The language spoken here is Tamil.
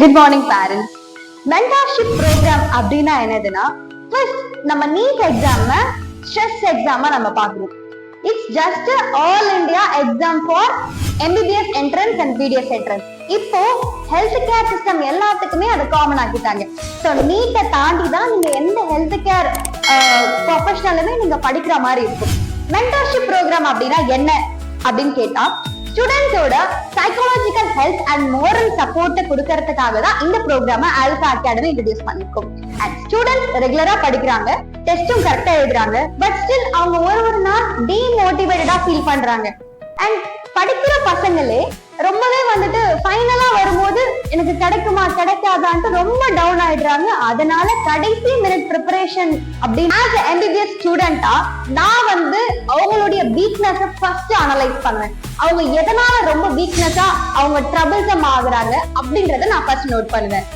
Good morning parents. Mentorship program அப்படின்னா என்னதுன்னா, ஃபர்ஸ்ட் நம்ம நீட் எக்ஸாம ஸ்ட்ரெஸ் எக்ஸாமா நம்ம பார்க்கணும். It's just all India exam for MBBS entrance and BDS entrance. இப்போ ஹெல்த் கேர் சிஸ்டம் எல்லாத்துக்குமே அதை காமன் ஆக்கிட்டாங்க. ஸோ நீட்டை தாண்டி தான் நீங்க எந்த ஹெல்த் கேர் ப்ரொஃபஷனலுமே நீங்க படிக்கிற மாதிரி இருக்கும். மென்டார்ஷிப் ப்ரோக்ராம் அப்படின்னா என்ன அப்படின்னு கேட்டா, ஸ்டூடெண்ட்ஸோட psychological health and moral support கொடுக்கறதுக்காக தான் இந்த ப்ரோக்ராம ஆல்பா அகாடமி இன்ட்ரோடியூஸ் பண்ணிருக்கோம். அண்ட் ஸ்டூடெண்ட்ஸ் ரெகுலரா படிக்கிறாங்க, டெஸ்டும் கரெக்டா எழுதுறாங்க, பட் ஸ்டில் அவங்க ஒரு நாள் டிமோட்டிவேட்டடா ஃபீல் பண்றாங்க. அண்ட் படிக்கிற பசங்களே ரொம்பவே வந்துட்டு ஃபைனலா வரும்போது எனக்கு கிடைக்குமா கிடைக்காதான்ட்டு ரொம்ப டவுன் ஆயிடுறாங்க. அதனால கடைசி மினிட் ப்ரிப்பரேஷன் அப்படின்னு ஆஸ் எம்பிபிஎஸ் ஸ்டூடெண்டா நான் அவங்களுடைய வீக்னஸ் ஃபர்ஸ்ட் அனலைஸ் பண்ணுவேன். அவங்க எதனால ரொம்ப வீக்னஸா அவங்க ட்ரபிள்ஸம் ஆகுறாங்க அப்படின்றத நான் ஃபர்ஸ்ட் நோட் பண்ணுவேன்.